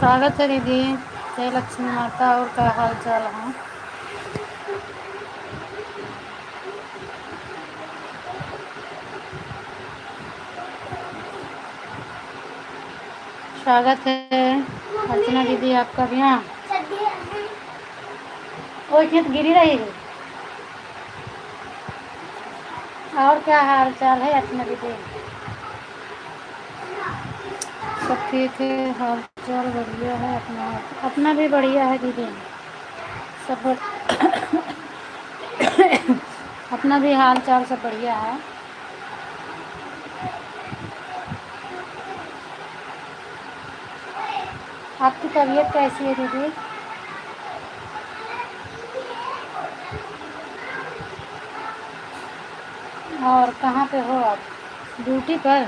स्वागत है दीदी। जय लक्ष्मी माता। और क्या हाल चाल है? स्वागत है अर्चना दीदी आपका भी। यहाँ वो खेत गिरी रही है। और क्या हाल चाल है अर्चना दीदी? सब ठीक है, हाल चाल बढ़िया है। अपना अपना भी बढ़िया है दीदी। सब अपना भी हाल चाल सब बढ़िया है। आपकी तबीयत कैसी है दीदी? और कहाँ पे हो आप? ड्यूटी पर?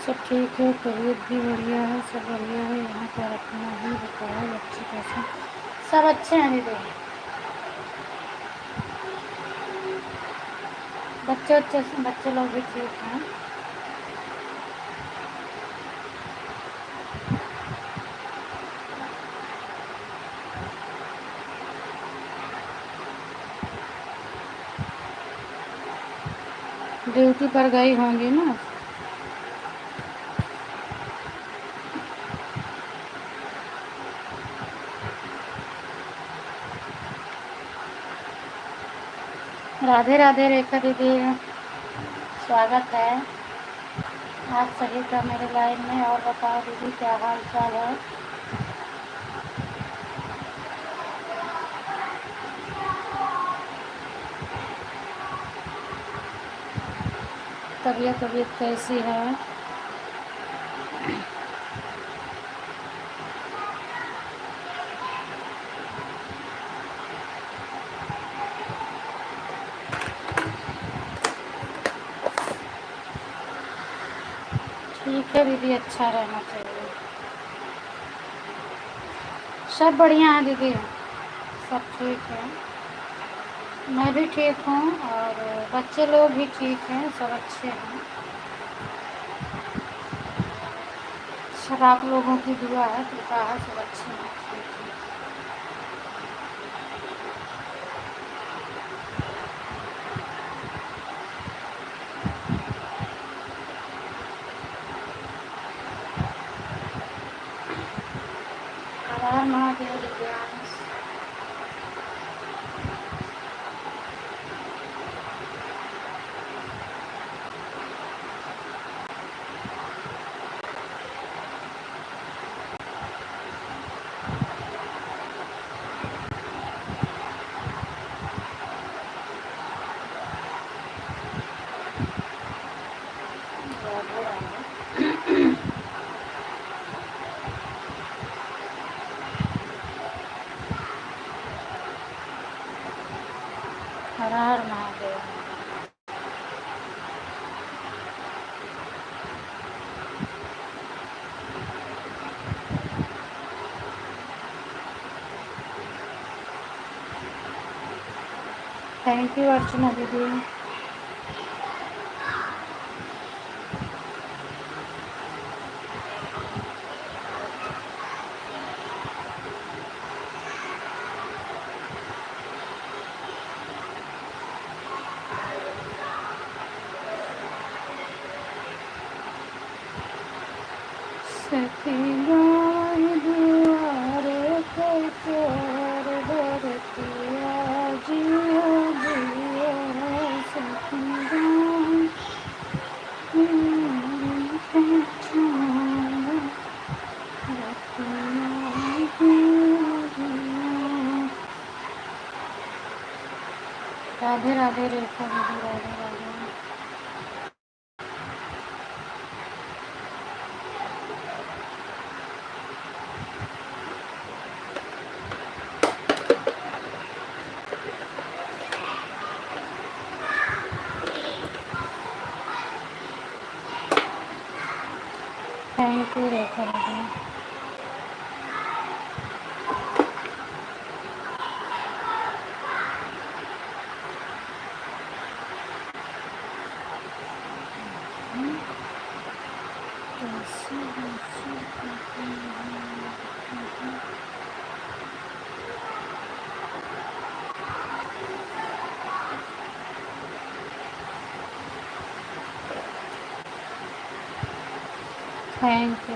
सब ठीक है, तबीयत भी बढ़िया है, सब बढ़िया है। यहाँ पर अपना ही बताओ, बच्चे कैसे? सब अच्छे हैं दीदी। बच्चे लोग भी ठीक हैं। ड्यूटी पर गई होंगी ना? राधे राधे रेखा दीदी, स्वागत है आप सभी का मेरे लाइन में। और बताओ दीदी, क्या हाल चाल है? तबीयत कैसी है? ठीक है दीदी, अच्छा रहना चाहिए। सब बढ़िया है दीदी, सब ठीक है। मैं भी ठीक हूँ और बच्चे लोग भी ठीक हैं, सब अच्छे हैं। सब आप लोगों की दुआ है, कृपा है, सब अच्छे हैं, ठीक है। हर हर महादेव दिव्यांश। राधे राधे। हर हर महादेव। थैंक यू अर्चना दीदी। सखी गाय दुआरे कर चोर बरतिया जियो जियो। सखी गाय कर चोर बरतिया जियो जियो। राधे राधे रेखा दीदी, राधे राधे। थैंक यू रेखा दीदी। थैंक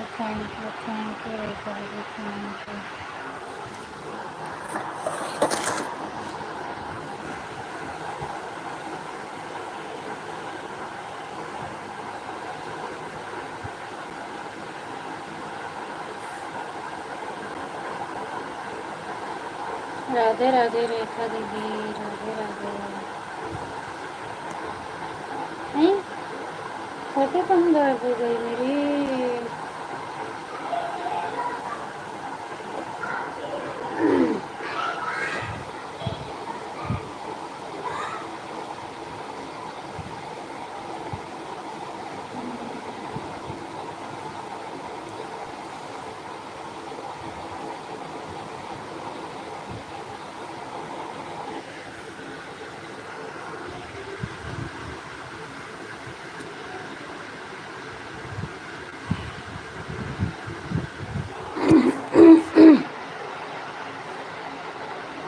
यू रेखा दीदी, थैंक यू। राधे राधे रेखा दीदी, राधे राधे। नहीं, फोटो कहाँ गायब हो गई मेरी?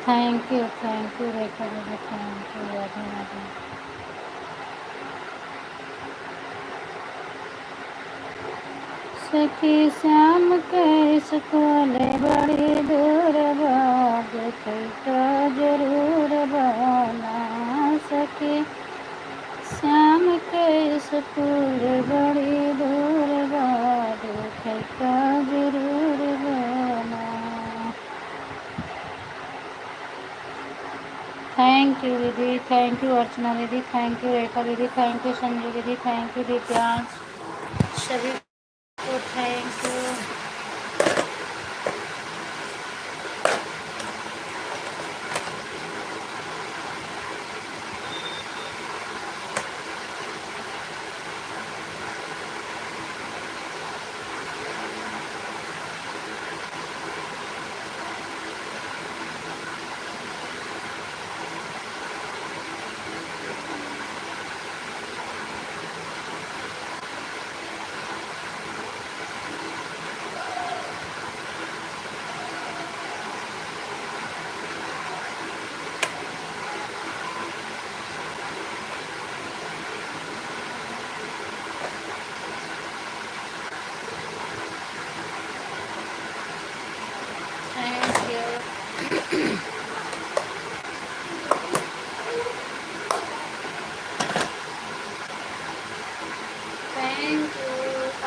थैंक यू रेखा दीदी, थैंक यू। राधे राधे। सखी श्याम के स्कूल बड़ी दूर बाद का जरूर बना। सखी श्याम के स्कूल बड़ी दूर बाद का जरूर बना। थैंक यू दीदी, थैंक यू अर्चना दीदी, थैंक यू रेखा दीदी, थैंक यू संजू दीदी, थैंक यू दिव्यांश, सभी को थैंक यू।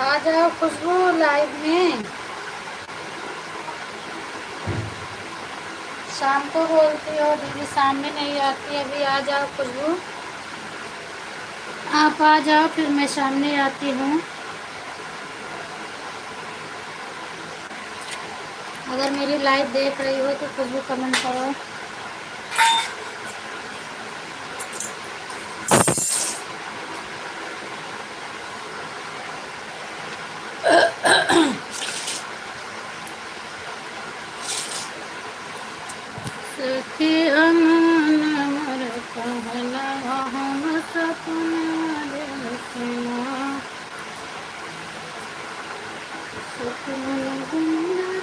आ जाओ खुशबू लाइव में। शाम को बोलती हो दीदी, सामने नहीं आती, अभी आ जाओ खुशबू। आप आ जाओ फिर मैं सामने आती हूँ। अगर मेरी लाइव देख रही हो तो खुशबू कमेंट करो। सखी अमर कहला हम सपना देखना, सपना गुंदर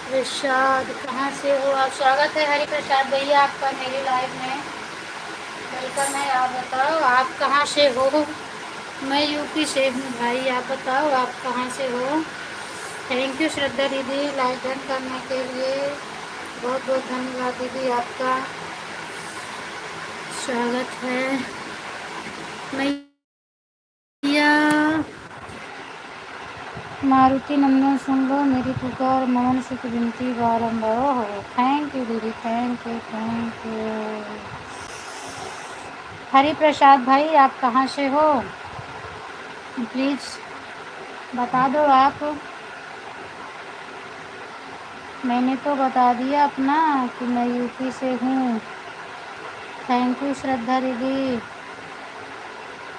प्रसाद कहाँ से हो आप? स्वागत है हरि प्रसाद भैया आपका मेरी लाइव में, वेलकम है। आप बताओ आप कहाँ से हो? मैं यूपी से हूँ भाई, आप बताओ आप कहाँ से हो? थैंक यू श्रद्धा दीदी लाइव ज्वाइन करने के लिए, बहुत बहुत धन्यवाद दीदी आपका। स्वागत है मैया। मारुति नंदन सुन लो मेरी पुकार, ममन सुख विनती बारंबार हो। थैंक यू दीदी, thank you, thank you. Hari Prasad भाई, आप कहाँ से हो? प्लीज़ बता दो आप। मैंने तो बता दिया अपना कि मैं यूपी से हूँ। थैंक यू श्रद्धा दीदी,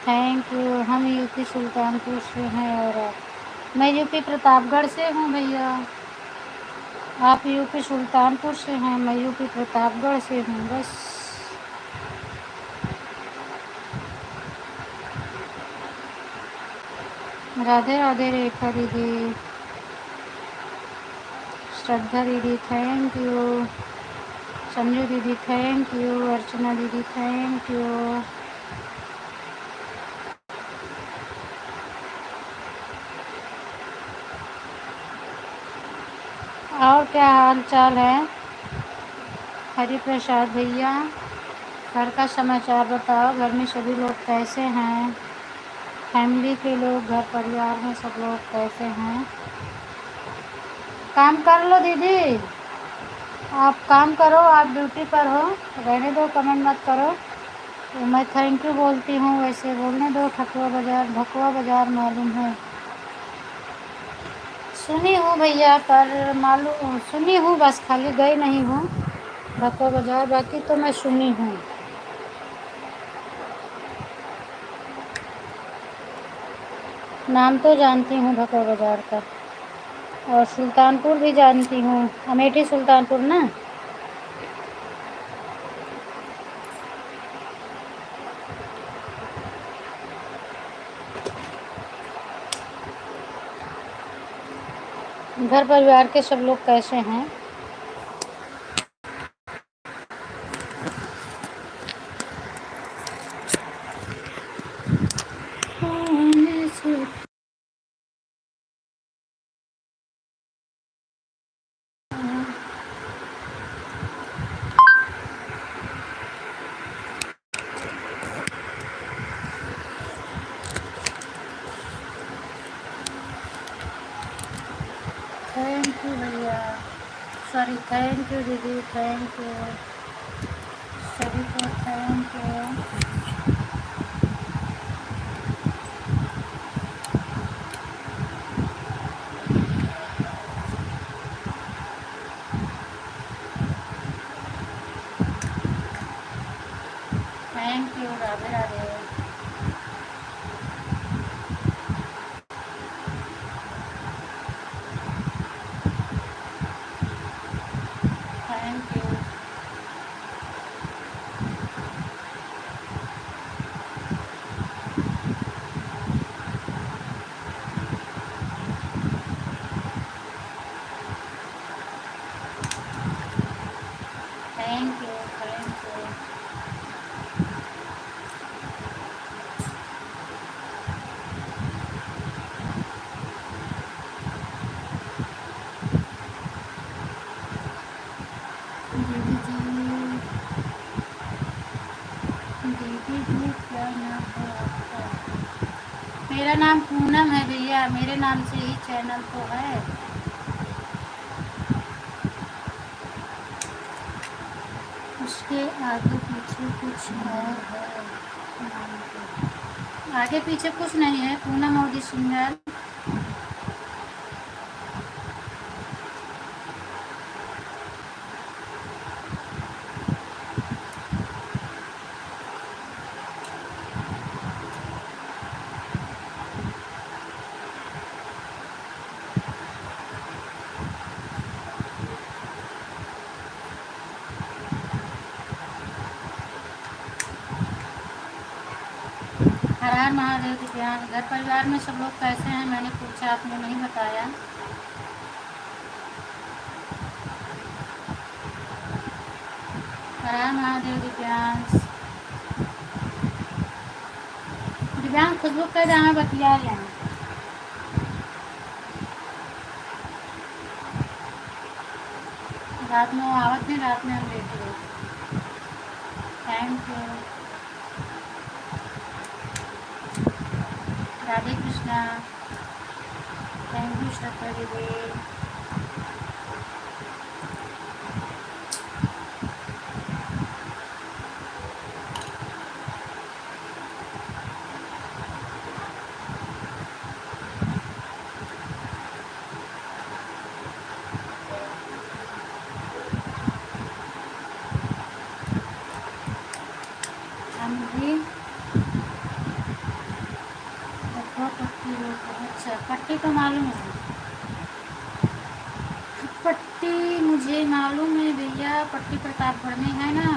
थैंक यू। हम यूपी सुल्तानपुर से हैं और मैं यूपी प्रतापगढ़ से हूँ भैया। आप यूपी सुल्तानपुर से हैं, मैं यूपी प्रतापगढ़ से हूँ बस। राधे राधे रेखा दीदी, श्रद्धा दीदी थैंक यू, संजू दीदी थैंक यू, अर्चना दीदी थैंक यू। और क्या हाल चाल है हरि प्रसाद भैया? घर का समाचार बताओ, घर में सभी लोग कैसे हैं? फैमिली के लोग, घर परिवार में सब लोग कैसे हैं? काम कर लो दीदी, आप काम करो, आप ड्यूटी पर हो। रहने दो, कमेंट मत करो। तो मैं थैंक यू बोलती हूँ, वैसे बोलने दो। भकुआ बाज़ार मालूम है? सुनी हूँ भैया, पर मालूम सुनी हूँ बस, खाली गई नहीं हूँ भकुआ बाज़ार, बाकी तो मैं सुनी हूँ। नाम तो जानती हूँ भकुआ बाज़ार का, और सुल्तानपुर भी जानती हूँ, अमेठी सुल्तानपुर ना। घर परिवार के सब लोग कैसे हैं? थैंक यू भैया, सॉरी, थैंक यू दीदी, थैंक यू सभी को, thank you. Thank you, Radhe Radhe. Thank you. Thank you, thank you. दीदी जी, दीदी जी क्या नाम है आपका? मेरा नाम पूनम है भैया, मेरे नाम से ही चैनल तो है। उसके आगे पीछे कुछ और है नाम के? आगे पीछे कुछ नहीं है, पूनम मोदी सिंगर। हर हर महादेव की ध्यान। घर परिवार में सब लोग कैसे हैं? मैंने पूछा, आपने नहीं बताया। हर हर महादेव दिव्यांश। दिव्यांश खुशबू कह रहे हैं, बतिया रहे हैं। रात में आवत नहीं, रात में हम लेते हैं। Thank you. Radhe Krishna. Thank you Shraddha दीदी। हम भी पट्टी अच्छा पट्टी तो मालूम है। पट्टी मुझे मालूम है भैया, पट्टी प्रतापगढ़ में है ना,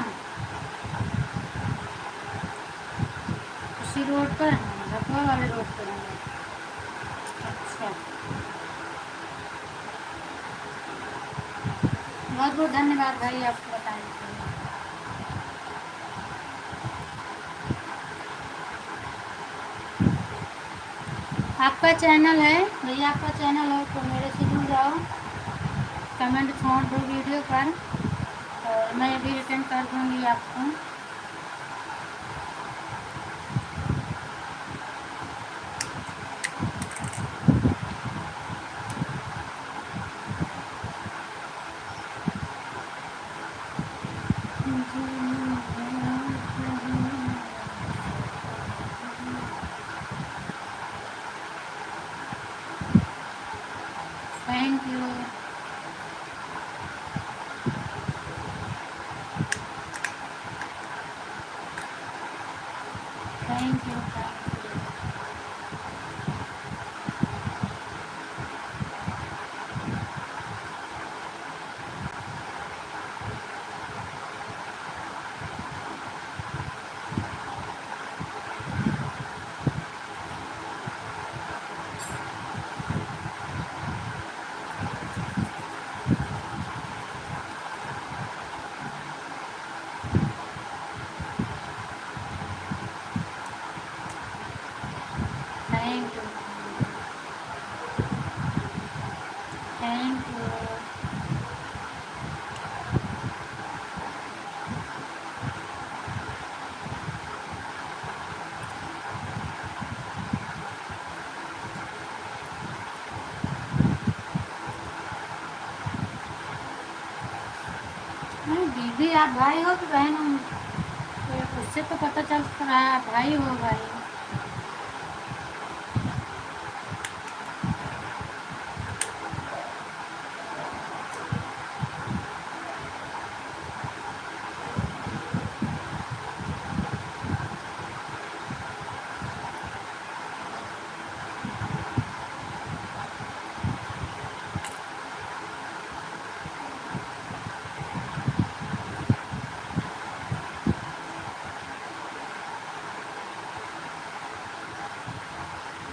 उसी रोड पर है, लखवा वाले रोड पर है। अच्छा, बहुत बहुत धन्यवाद भाई आपको बताने के लिए। आपका चैनल है भैया, आपका चैनल है तो मेरे से जुड़ जाओ, कमेंट छोड़ दो वीडियो पर और मैं भी रिटर्न कर दूँगी आपको। Thank you. Thank you. Thank you. Thank you. नहीं दीदी, आप भाई हो कि बहन हो? तो उससे तो पता चल रहा है आप भाई हो भाई।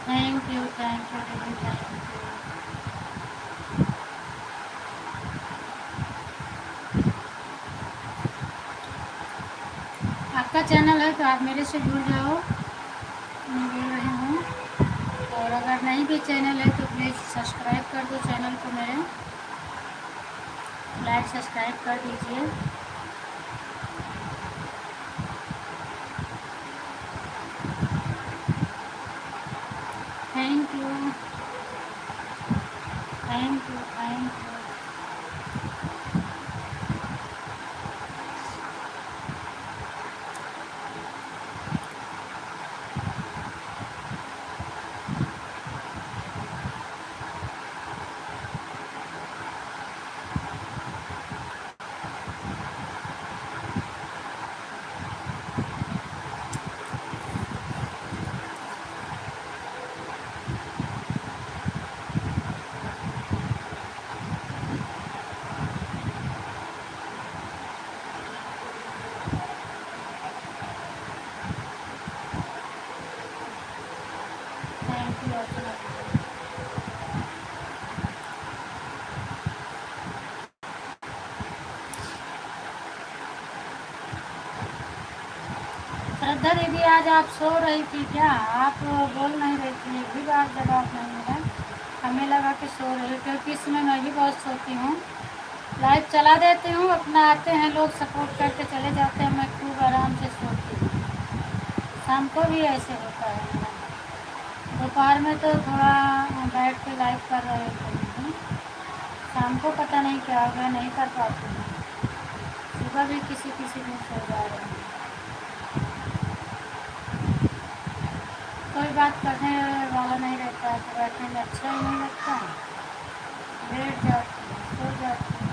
Thank you. थैंक यू दीदी, थैंक यू। आपका चैनल है तो आप मेरे से जुड़ जाओ, मैं बोल रही हूँ। और अगर नहीं भी चैनल है तो प्लीज़ सब्सक्राइब कर दो चैनल को मेरे, लाइक सब्सक्राइब कर दीजिए। Thank you. Thank you. Thank you. Thank you Archana दीदी। श्रद्धा दीदी, आज आप सो रही थी क्या? आप बोल नहीं रही थी, एक भी बार जवाब नहीं मिला। हमें लगा कि सो रही हो, क्योंकि इसमें मैं भी बहुत सोती हूँ। लाइव चला देती हूँ, अपना आते हैं लोग सपोर्ट करके चले जाते हैं, मैं खूब आराम से सोती हूँ। शाम को भी ऐसे होता है मेरा। दोपहर में तो थोड़ा बैठ के लाइव कर रहे थे, शाम को पता नहीं क्या हो गया, नहीं कर पाते हैं। सुबह भी किसी किसी दिन सो जा रहे हैं। कोई बात करने वाला नहीं रहता है तो बैठने में अच्छा ही नहीं लगता है, लेट जाते हैं, सो जाते हैं।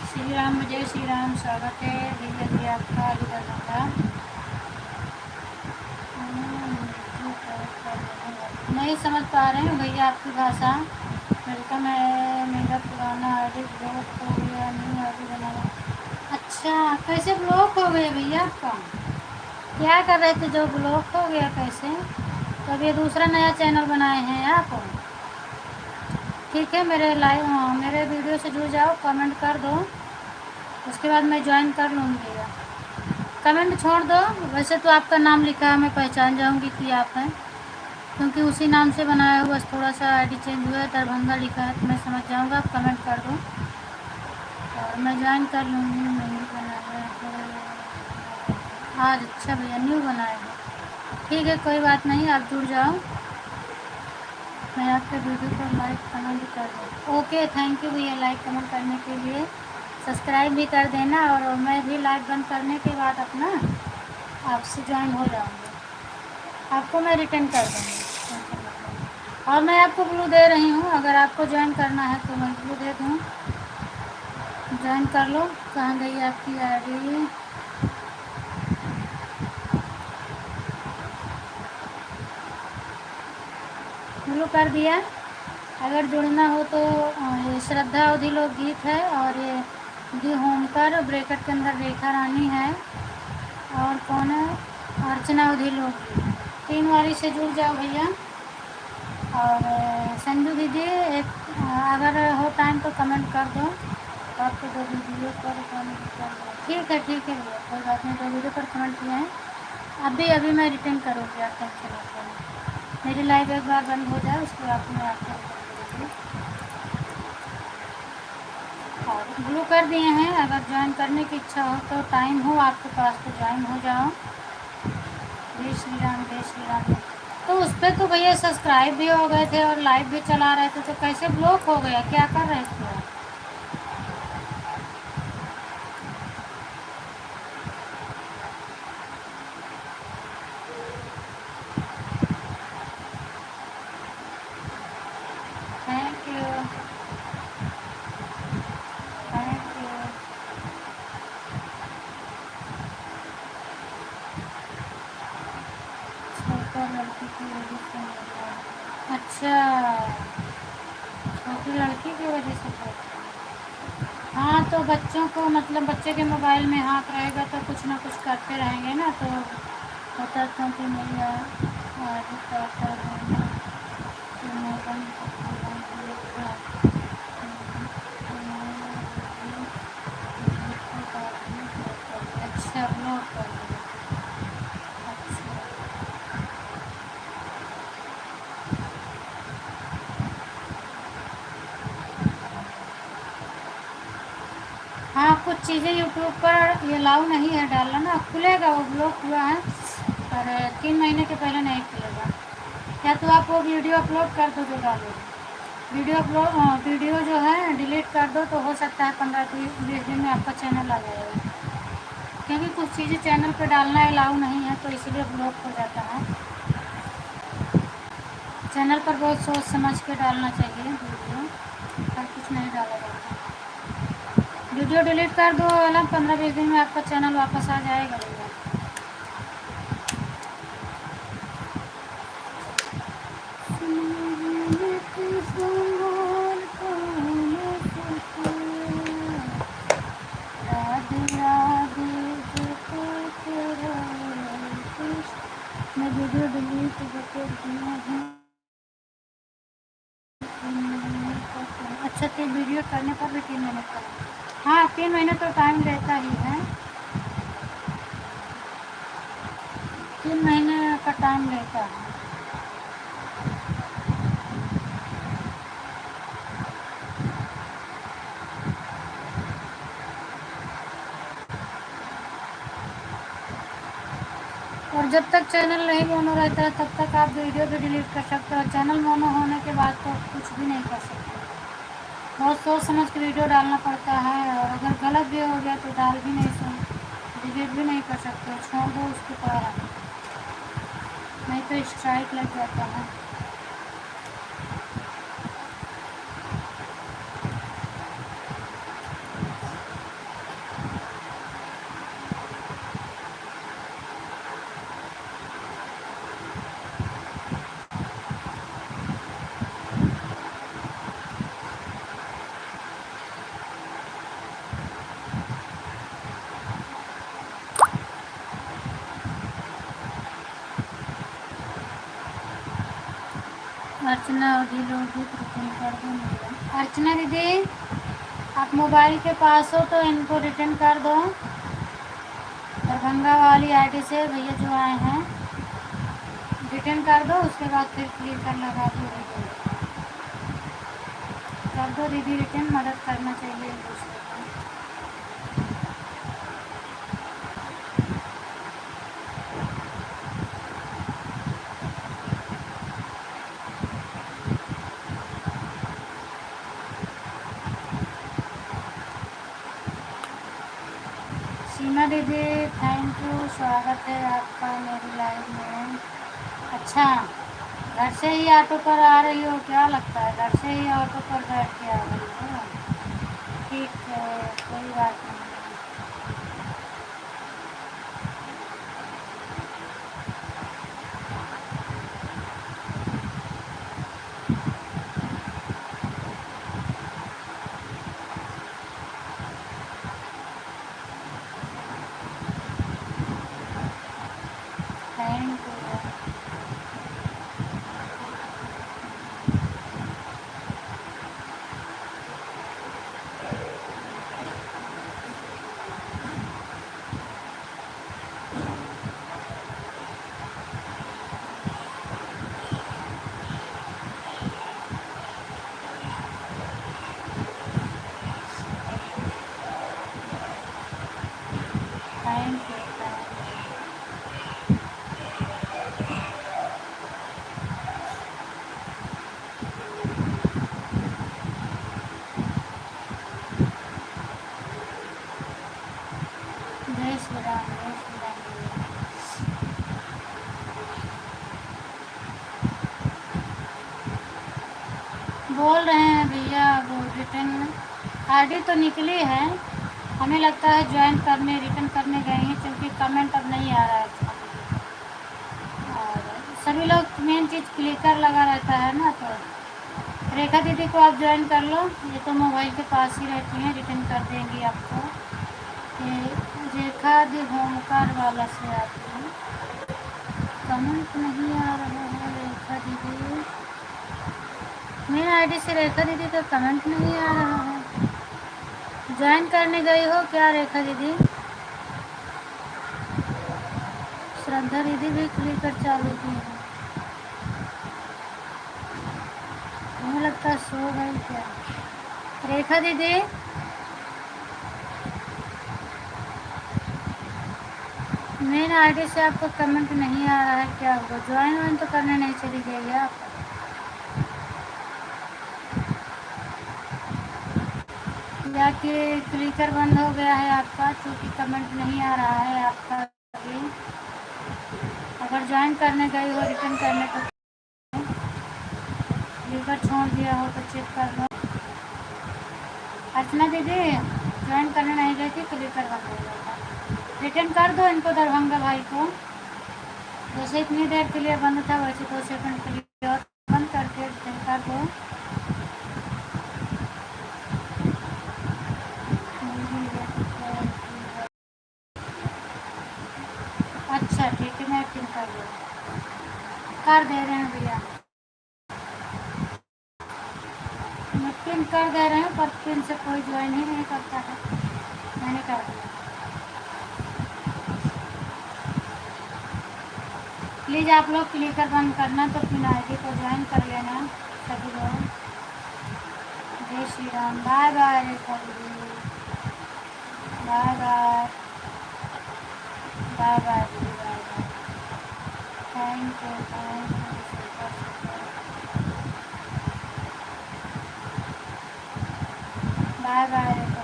श्री राम, जय श्री राम, स्वागत है धीरे धीरे आपका अभी दरभंगा। नहीं समझ पा रहे हैं भैया आपकी भाषा। वेलकम है। मेरा पुराना आईडी ब्लॉक हो गया, न्यू आईडी बनाना। अच्छा, कैसे ब्लॉक हो गया भैया आपका? क्या कर रहे थे जो ब्लॉक हो गया कैसे? तो अब ये दूसरा नया चैनल बनाए हैं आप? ठीक है, मेरे वीडियो से जुड़ जाओ, कमेंट कर दो, उसके बाद मैं ज्वाइन कर लूँगी। कमेंट छोड़ दो, वैसे तो आपका नाम लिखा है, मैं पहचान जाऊँगी कि आप हैं, क्योंकि उसी नाम से बनाया हुआ, बस थोड़ा सा आईडी चेंज हुआ है, दरभंगा लिखा है, तो मैं समझ जाऊँगा। आप कमेंट कर दो और मैं ज्वाइन कर लूँगी। नहीं बनाया आज? अच्छा भैया न्यू बनाया है, ठीक है, कोई बात नहीं, आप जुड़ जाओ, मैं आपके वीडियो को लाइक कमेंट कर दूँ। ओके, थैंक यू भैया लाइक कमेंट करने के लिए। सब्सक्राइब भी कर देना, और मैं भी लाइव बंद करने के बाद अपना आपसे ज्वाइन हो जाऊँगी, आपको मैं रिटर्न कर दूँगी। और मैं आपको ब्लू दे रही हूँ, अगर आपको ज्वाइन करना है तो मैं ब्लू दे दूँ, ज्वाइन कर लो। कहाँ गई आपकी आईडी? ब्लू कर दिया। अगर जुड़ना हो तो ये श्रद्धा अवधि लोकगीत है, और ये दी होमकर ब्रैकेट के अंदर रेखा रानी है, और कौन है? अर्चना अवधि लोकगीत। 3 वाली से जुड़ जाओ भैया। और संजू दीदी एक अगर हो टाइम तो कमेंट कर दो, आपको 2 वीडियो पर कमेंट कर दो। ठीक है भैया, कोई बात नहीं, 2 वीडियो पर कमेंट किए हैं, अभी मैं रिटर्न करूँगी, आप टेंशन मत लेना। मेरी लाइव एक बार बंद हो जाए, उसके बाद मैं आपको और ब्लू कर दिए हैं। अगर ज्वाइन करने की इच्छा हो तो, टाइम हो आपके पास तो ज्वाइन हो जाओ। जय श्री राम, जय श्री राम। तो उस पर तो भैया सब्सक्राइब भी हो गए थे और लाइव भी चला रहे थे, तो कैसे ब्लॉक हो गया? क्या कर रहे थे आप? Thank you, thank you. छोटा लड़की की वजह से हो गया। अच्छा, छोटी लड़की की वजह से हो गया। हाँ, तो बच्चों को मतलब बच्चे के मोबाइल में हाथ रहेगा तो कुछ ना कुछ करते रहेंगे ना, तो बताता हूँ कि मेरी आगे क्या कर रहे हैं, तो मैं बंद अच्छा ब्लॉक कर दिया। अच्छा, हाँ, कुछ चीज़ें यूट्यूब पर ये अलाउ नहीं है डालना ना, खुलेगा, वो ब्लॉक हुआ है, पर 3 महीने के पहले नहीं खुलेगा। या तो आप वो वीडियो अपलोड कर दो जो डालो, वीडियो जो है डिलीट कर दो, तो हो सकता है 15-20 दिन में आपका चैनल आ जाएगा। क्योंकि कुछ चीज़ें चैनल पर डालना अलाउ नहीं है, तो इसलिए ब्लॉक हो जाता है। चैनल पर बहुत सोच समझ के डालना चाहिए वीडियो, हर कुछ नहीं डाला जाता। वीडियो डिलीट कर दो, वाला 15-20 दिन में आपका चैनल वापस आ जाएगा भैया। मैं वीडियो डिलीट कर दिया है। अच्छा, 3 वीडियो करने पर भी 3 महीने का? हाँ, 3 महीने तो टाइम रहता ही है, 3 महीने का टाइम रहता है। और जब तक चैनल नहीं मोनो रहता है तब तक आप वीडियो भी डिलीट कर सकते हो। चैनल मोनो होने के बाद तो कुछ भी नहीं कर सकते, बहुत सोच समझ के वीडियो डालना पड़ता है। और अगर गलत भी हो गया तो डाल भी नहीं सकते, डिलीट भी नहीं कर सकते, छोड़ दो उसके पार, नहीं तो स्ट्राइक लग जाता है। अर्चना और लोग भी रिटर्न कर दो। अर्चना दीदी, आप मोबाइल के पास हो तो इनको रिटर्न कर दो। दरभंगा वाली आईडी से भैया जो आए हैं, रिटर्न कर दो, उसके बाद फिर क्लिकर लगा दो, कर दो दीदी रिटर्न। मदद करना चाहिए एक दूसरे को। सीमा दीदी थैंक यू, स्वागत है आपका मेरी लाइव में। अच्छा, घर से ही ऑटो पर आ रही हो क्या? लगता है घर से ही ऑटो पर बैठ के आ रही हो। ठीक है, कोई बात नहीं। Thank you. Thank you. जय श्री राम, जय श्री राम। बोल रहे हैं भैया वो रिटर्न आईडी तो निकली है, हमें लगता है ज्वाइन करने रिटर्न करने गए हैं, क्योंकि कमेंट अब नहीं आ रहा है। और सभी लोग मेन चीज़ क्लिकर लगा रहता है ना, तो रेखा दीदी को आप ज्वाइन कर लो, ये तो मोबाइल के पास ही रहती हैं, रिटर्न कर देंगी आपको। ये रेखा दी होमकार वाला से आती है। कमेंट नहीं आ रहा है रेखा दीदी, मेरी आईडी से रेखा दीदी का कमेंट नहीं आ रहा है। ज्वाइन करने गई हो क्या रेखा दीदी? श्रद्धा दीदी भी क्लिकर चालू की है, हमें लगता है सो गई क्या रेखा दीदी? मेन आईडी से आपको कमेंट नहीं आ रहा है, क्या होगा? ज्वाइन वाइन तो करने नहीं चली गई है आप? या कि क्लिकर बंद हो गया है आपका, क्योंकि कमेंट नहीं आ रहा है आपका अभी। अगर ज्वाइन करने गई हो, रिटर्न करने को, क्लिकर छोड़ दिया हो तो चेक कर लो। अर्चना दीदी ज्वाइन करने नहीं गई थी, क्लिकर बंद हो गया था। रिटर्न कर दो इनको, दरभंगा भाई को। जैसे इतनी देर के लिए बंद था, वैसे 2 सेकंड के लिए और बंद करके रिटर्न कर दो। अच्छा ठीक है, मैं पिन कर दूँ, कर दे रहे हैं भैया, मैं पिन कर दे रहे हैं, पर पिन से कोई ज्वाइन ही नहीं करता है। मैंने कर दिया। प्लीज़ आप लोग क्लिकर बंद करना, तो पिन आईडी को ज्वाइन कर लेना सभी लोग। जय श्री राम। बाय बाय रेखा दीदी, बाय बाय, बाय बाय दीदी, bye bye. Thank you, thank you, super super, bye bye Rekha.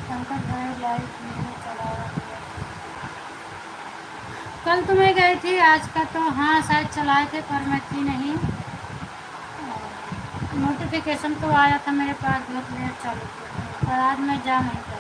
Pankaj भाई लाइव नहीं चला रहा। कल तो मैं गई थी, आज का तो हाँ शायद चलाए थे, पर मैं थी नहीं। नोटिफिकेशन तो आया था मेरे पास, बहुत लेट चालू किया, पर आज मैं जा नहीं पाई।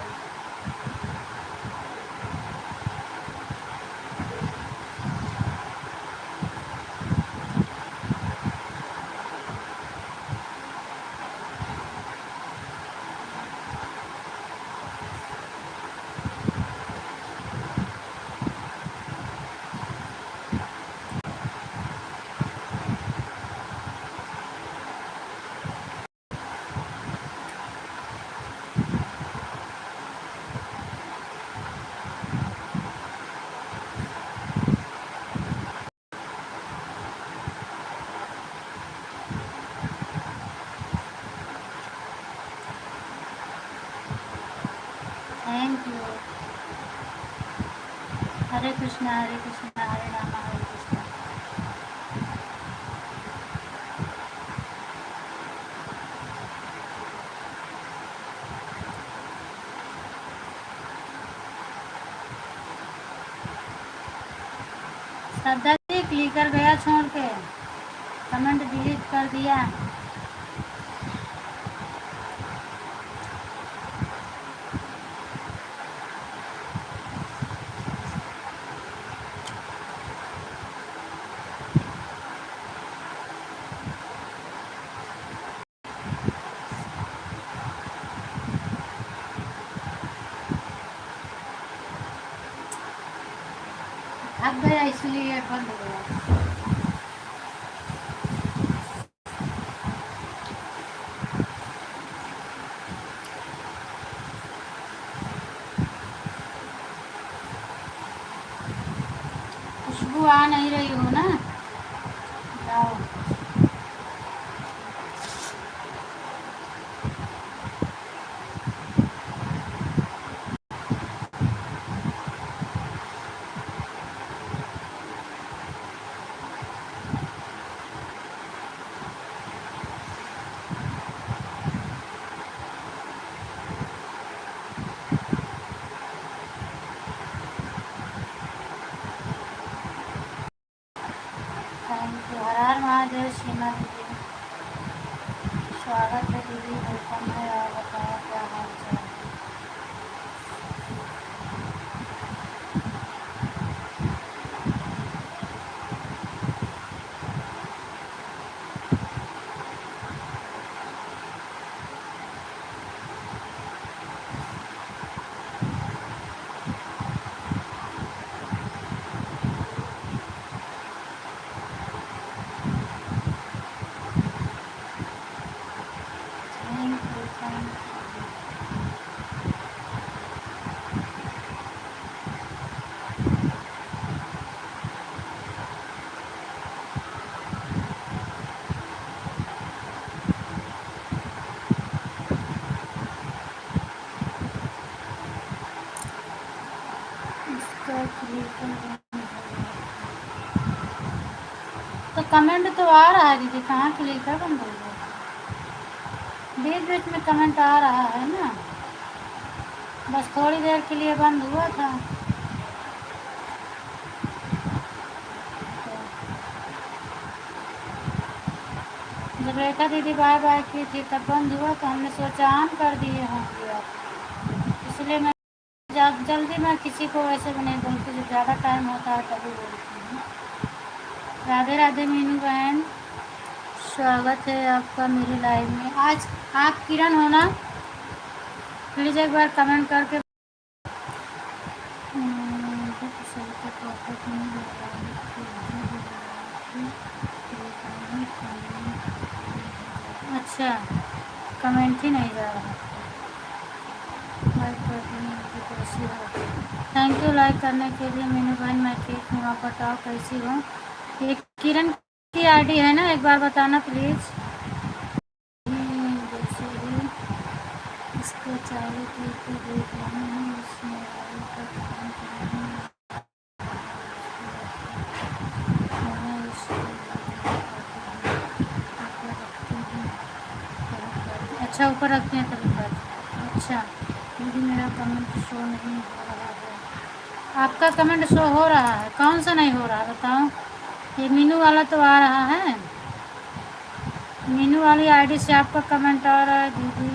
Thank you. हरे कृष्णा हरे कृष्णा, हरे रामा हरे कृष्णा। श्रद्धा जी क्लिकर गया छोड़ के, कमेंट डिलीट कर दिया। थक गया इसलिए बंद हो गया। खुशबू आ नहीं रही हो ना, जाओ। तो कमेंट तो आ रहा है दीदी, कहाँ क्लिक है बंद हो गया? बीच बीच में कमेंट आ रहा है ना, बस थोड़ी देर के लिए बंद हुआ था। जब रेखा दीदी बाय बाय की थी तब बंद हुआ, तो हमने सोचा ऑन कर दिए होंगे आप, इसलिए मैं जल्दी मैं किसी को वैसे भी नहीं बोलती, जब ज़्यादा टाइम होता है तभी बोलती हूँ। राधे राधे मीनू बहन, स्वागत है आपका मेरी लाइव में। आज आप किरण हो ना? प्लीज़ एक बार कमेंट करके। अच्छा, कमेंट ही नहीं जा रहा। थैंक यू लाइक करने के लिए मीनू बहन। मैं ठीक हूँ, आप बताओ कैसी हो? ये किरण की आईडी है ना, एक बार बताना प्लीज़। जैसे ही इसको चालू करके देख रहे हैं, उसमें अच्छा ऊपर रखते हैं तभी बात। अच्छा दीदी, मेरा कमेंट शो नहीं हो रहा है। आपका कमेंट शो हो रहा है? कौन सा नहीं हो रहा है बताओ? ये मीनू वाला तो आ रहा है, मीनू वाली आईडी से आपका कमेंट आ रहा है दीदी।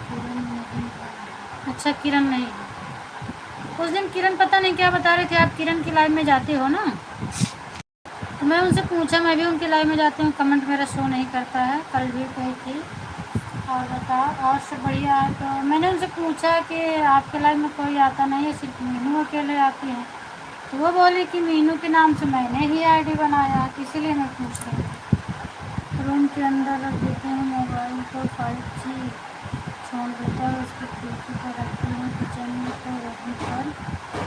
किरण नहीं, अच्छा किरण नहीं है। उस दिन किरण पता नहीं क्या बता रहे थे आप, किरण की लाइव में जाते हो ना, तो मैं उनसे पूछा, मैं भी उनकी लाइव में जाती हूँ, कमेंट मेरा शो नहीं करता है, कल भी कही थी। और बताओ, और सब बढ़िया है? तो मैंने उनसे पूछा कि आपके लाइव में कोई आता नहीं है, सिर्फ मीनू अकेले आती है, तो वो बोली कि मीनू के नाम से मैंने ही आईडी बनाया, इसीलिए मैं पूछ रही हूँ। रूम के अंदर रख देते हैं मोबाइल को, 5G छोड़ देता है, उसकी खिड़की पर रखते हैं, किचन में तो वहीं पर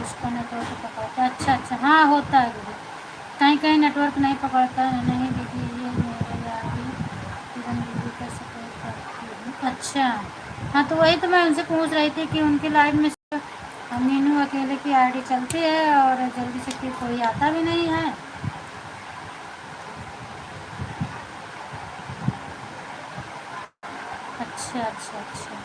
उसका नेटवर्क पकड़ता है। अच्छा अच्छा, हाँ होता है दीदी, कहीं कहीं नेटवर्क नहीं पकड़ता है। नहीं दीदी, ये मेरे आईडी किरण दीदी का सपोर्ट करती हूँ। अच्छा हाँ, तो वही तो मैं उनसे पूछ रही थी कि उनकी लाइव में मीनू अकेले की आईडी चलती है और जल्दी से कोई आता भी नहीं है। अच्छा अच्छा अच्छा,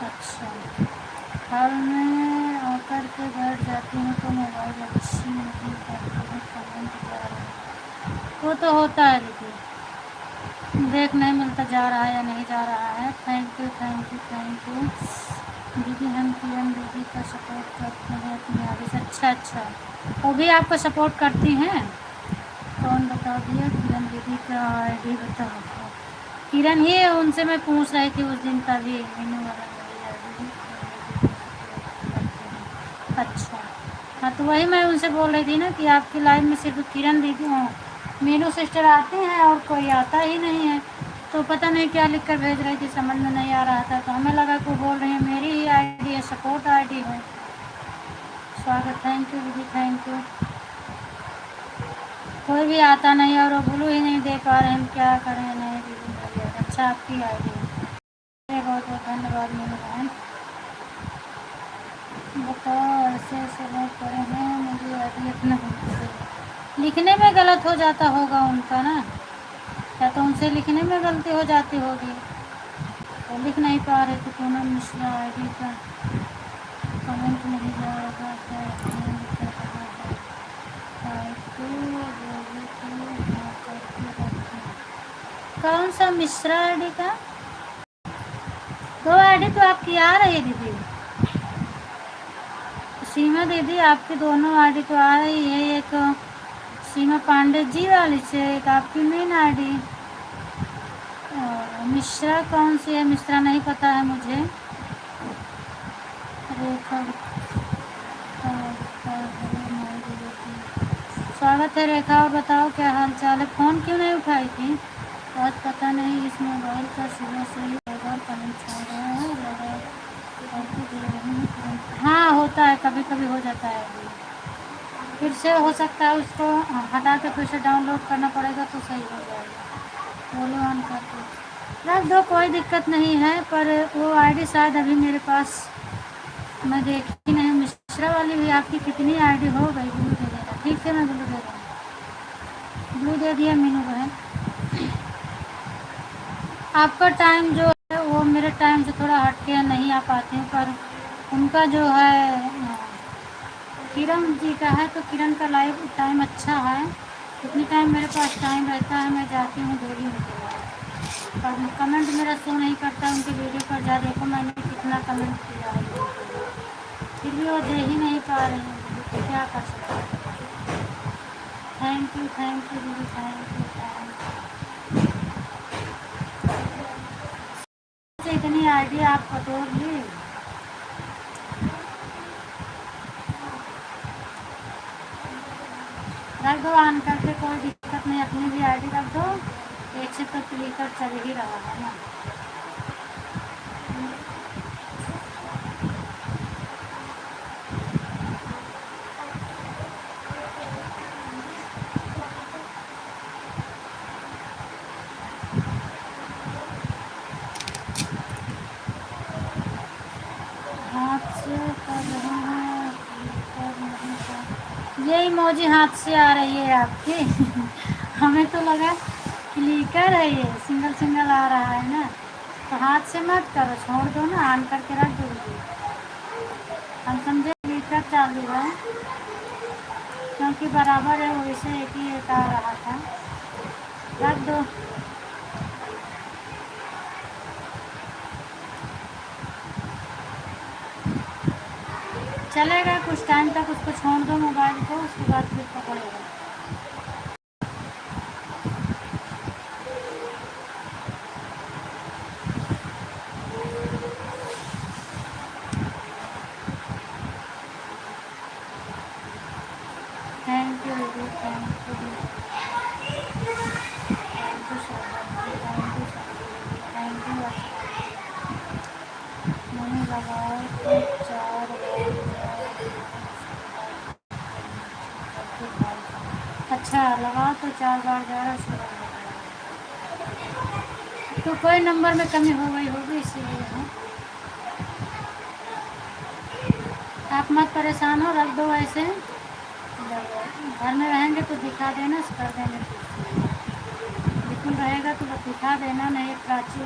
अच्छा हाल में आकर के बैठ जाती हूँ तो मोबाइल अच्छी नहीं करती हूँ, कमेंट जा रहा है, वो तो होता है दीदी, देख नहीं मिलता जा रहा है या नहीं जा रहा है। Thank you thank you thank you दीदी, हम किरण दीदी का सपोर्ट करते हैं अपनी आगे से। अच्छा अच्छा, वो भी आपको सपोर्ट करती हैं? कौन बता दिया? किरण दीदी का आईडी बताओ। किरण ही है, उनसे मैं पूछ रही थी उस दिन, तभी मीनू वाला मेरी आईडी। अच्छा हाँ, तो वही मैं उनसे बोल रही थी ना कि आपकी लाइव में सिर्फ किरण दीदी हैं, मीनू सिस्टर आती हैं और कोई आता ही नहीं है, तो पता नहीं क्या लिख कर भेज रही थी, समझ में नहीं आ रहा था, तो हमें लगा कि बोल रही है मेरी ही आईडी है, सपोर्ट आईडी है। स्वागत, थैंक यू दीदी थैंक यू। कोई भी आता नहीं और वो ब्लू ही नहीं दे पा रहे, हम क्या करें? नहीं दीदी मेरी आईडी, अच्छा आपकी आईडी है, बहुत बहुत धन्यवाद मेरी बहन। बताओ, ऐसे ऐसे लोग पड़े हैं, मुझे आईडी अपना लिखने में गलत हो जाता होगा उनका ना, या तो उनसे लिखने में गलती हो जाती होगी, तो लिख नहीं पा रहे थे। पूनम मिश्रा आईडी का कमेंट नहीं जा रहा है, लिख रहा है फालतू बोले तो हाँ करके रखें। कौन सा मिश्रा आईडी का? दो आईडी तो आपकी आ रही है दीदी, सीमा दीदी आपकी दोनों आईडी तो आ रही है, एक सीमा पांडे जी वाली से, एक आपकी मेन आईडी। मिश्रा कौन सी है? मिश्रा नहीं पता है मुझे। रेखा, स्वागत है रेखा, और बताओ क्या हाल चाल है? फ़ोन क्यों नहीं उठाई थी आज? पता नहीं इस मोबाइल का सुबह से ही बार कनेक्ट हो रहा है, हाँ होता है, कभी कभी हो जाता है, फिर से हो सकता है, उसको हटा के फिर से डाउनलोड करना पड़ेगा तो सही हो जाएगा। फॉलो ऑन करके रख दो, कोई दिक्कत नहीं है। पर वो आईडी शायद अभी मेरे पास मैं देखी नहीं। मिश्रा वाली भी आपकी कितनी आईडी हो गई? ब्लू दे देना, ठीक है, मैं ब्लू दे दूँगी। ब्लू दे दिया मीनू बहन। आपका टाइम जो है वो मेरे टाइम से थोड़ा हट के नहीं आ पाते हैं, पर उनका जो है किरण जी का है, तो किरण का लाइव टाइम अच्छा है। जितनी टाइम मेरे पास टाइम रहता है मैं जाती हूँ डेली उनके लाइव। पर कमेंट मेरा शो नहीं करता उनके वीडियो पर। जा देखो मैंने कितना कमेंट किया है, फिर भी वो दे ही नहीं पा रही हैं, तो क्या कर सकते हैं। थैंक यू दीदी, थैंक यू। इतनी आइडिया आप बटोर ली। रख दो ऑन करके, कोई दिक्कत नहीं, अपनी भी आईडी रख दो। एक से तो क्लिकर चल ही रहा है ना। हाथ से कर रहे हैं, क्लिकर नहीं कर। ये इमोजी हाथ से आ रही है आपकी हमें तो लगा क्लिकर है, ये सिंगल सिंगल आ रहा है ना। तो हाथ से मत करो, छोड़ दो ना, ऑन करके रख दो। हम समझे क्लिकर चालू है, क्योंकि बराबर है वैसे एक ही एक आ रहा था। रख दो। चलेगा कुछ टाइम तक, उसको छोड़ दो मोबाइल को, उसके बाद फिर पकड़ेगा। थैंक यू दीदी, thank you, thank you thank you. नहीं लगाओ तो 4 बार। अच्छा लगाओ तो 4 बार जा रहा है, तो कोई नंबर में कमी हो गई होगी इसीलिए है। आप मत परेशान हो, रख दो ऐसे। घर में रहेंगे तो दिखा देना, कर देंगे। बिल्कुल रहेगा तो बस दिखा देना, नहीं प्राची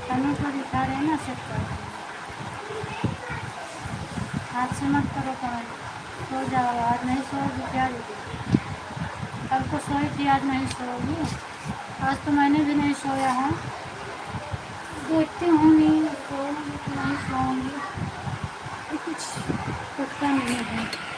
तनु को दिखा देना, सेट कर देना। हाथ से मत करो काम, सो जाओ। आज नहीं सोओगी क्या दीदी? कल को सोई थी, आज नहीं सोओगी? आज तो मैंने भी नहीं सोया हूँ, देखती हूँ नींद सोऊंगी कि नहीं सोऊंगी, कुछ पता नहीं है।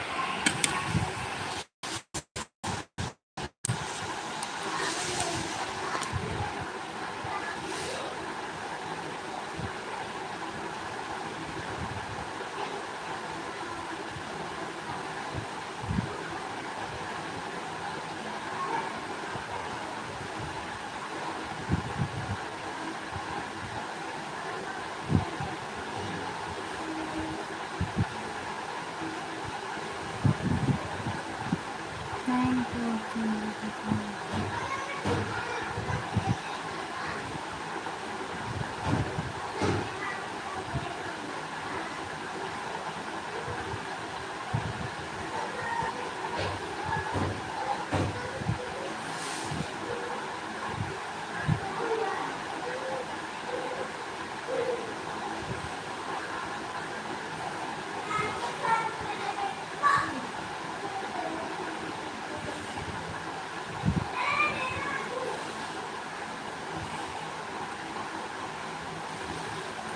Thank you.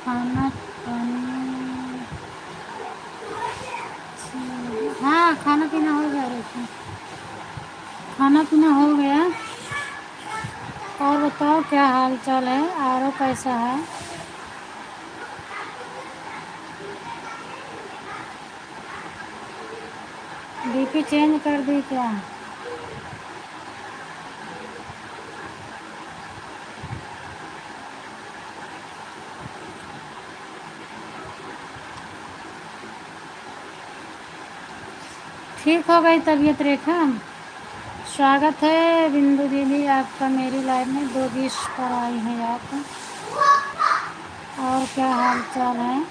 खाना पानी, हाँ खाना पीना हो गया रेखा, खाना पीना हो गया। और बताओ क्या हाल चाल है, आरो कैसा है? डीपी चेंज कर दी क्या? ठीक हो गई तबीयत रेखा? स्वागत है बिंदु दीदी आपका मेरी लाइव में। 2:20 पर आई हैं आप। और क्या हाल चाल है?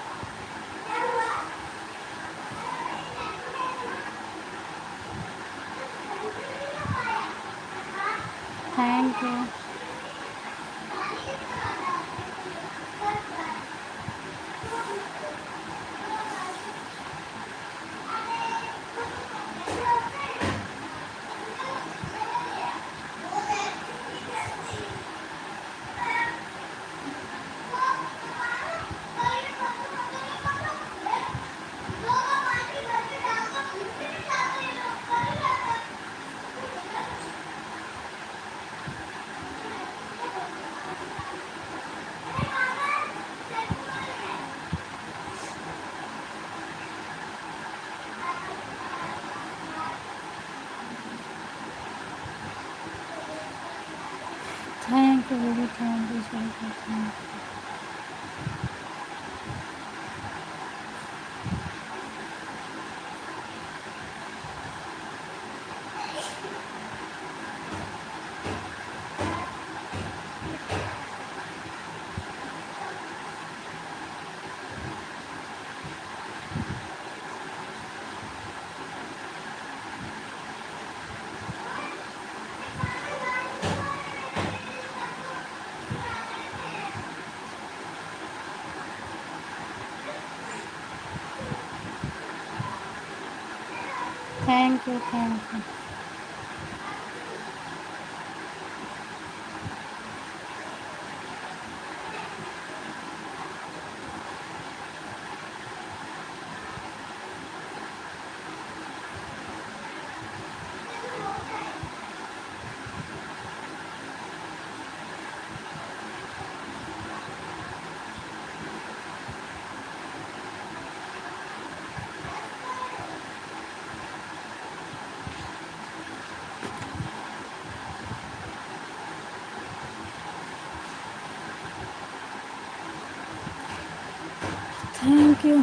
Thank you. थैंक यू दीदी, thank you, thank you. Thank you, thank you. Thank you.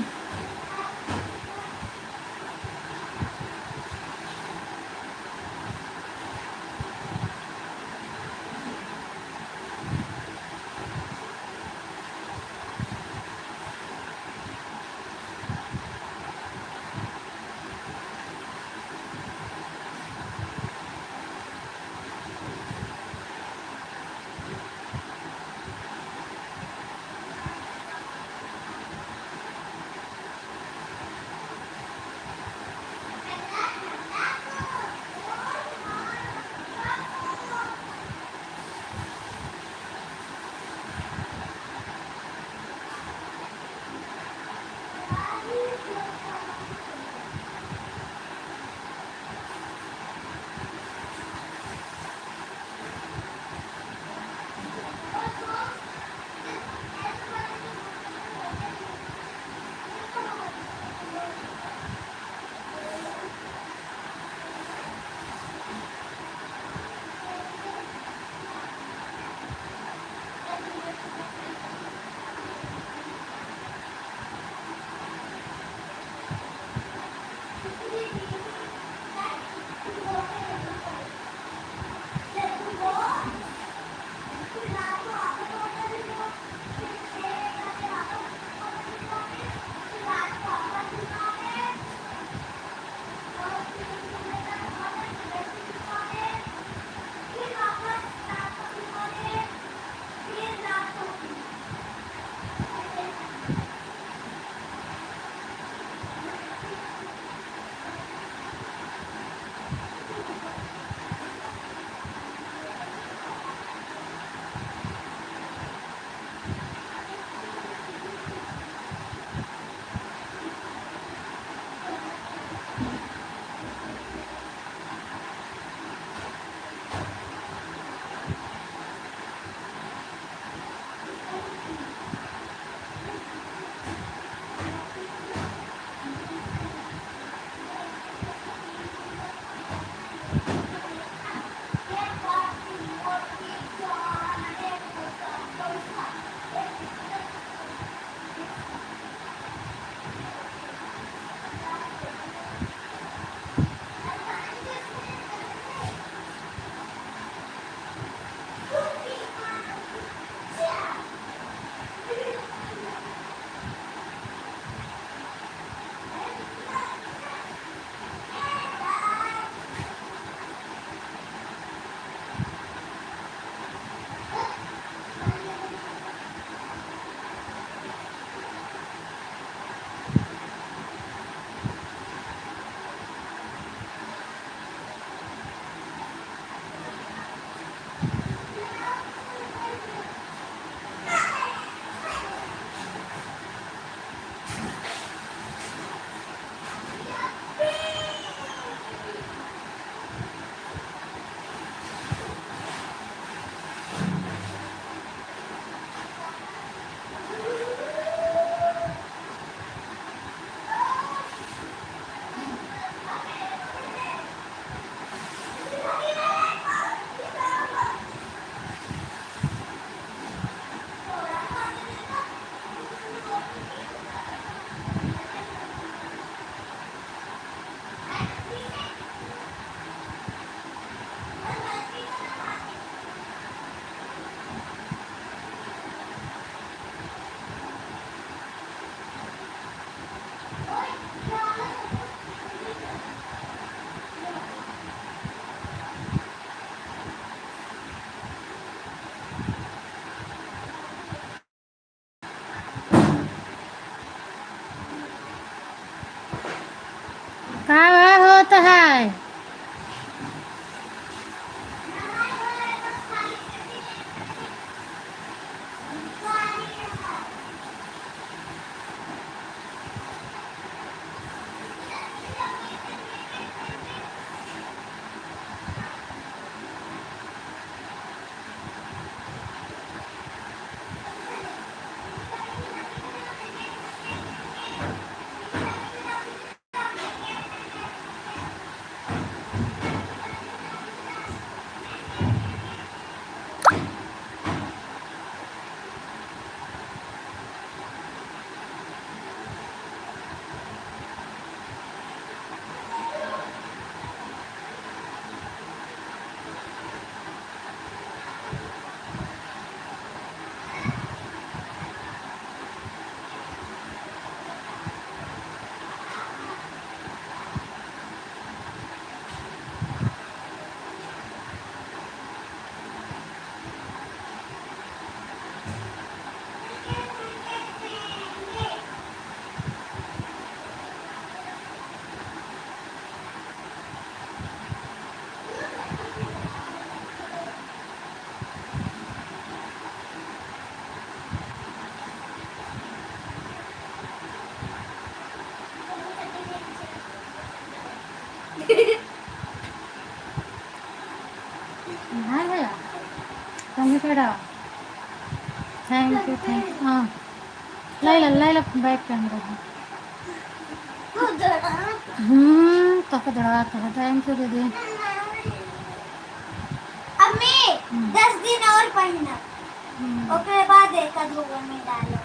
कमी कड़ा। थैंक यू हाँ लाई ला बैग पे अंदर है। तो दड़ा तो थैंक यू दीदी। अम्मी 10 दिन और पढ़ना ओकरे बाद एक अधूरा में डालो।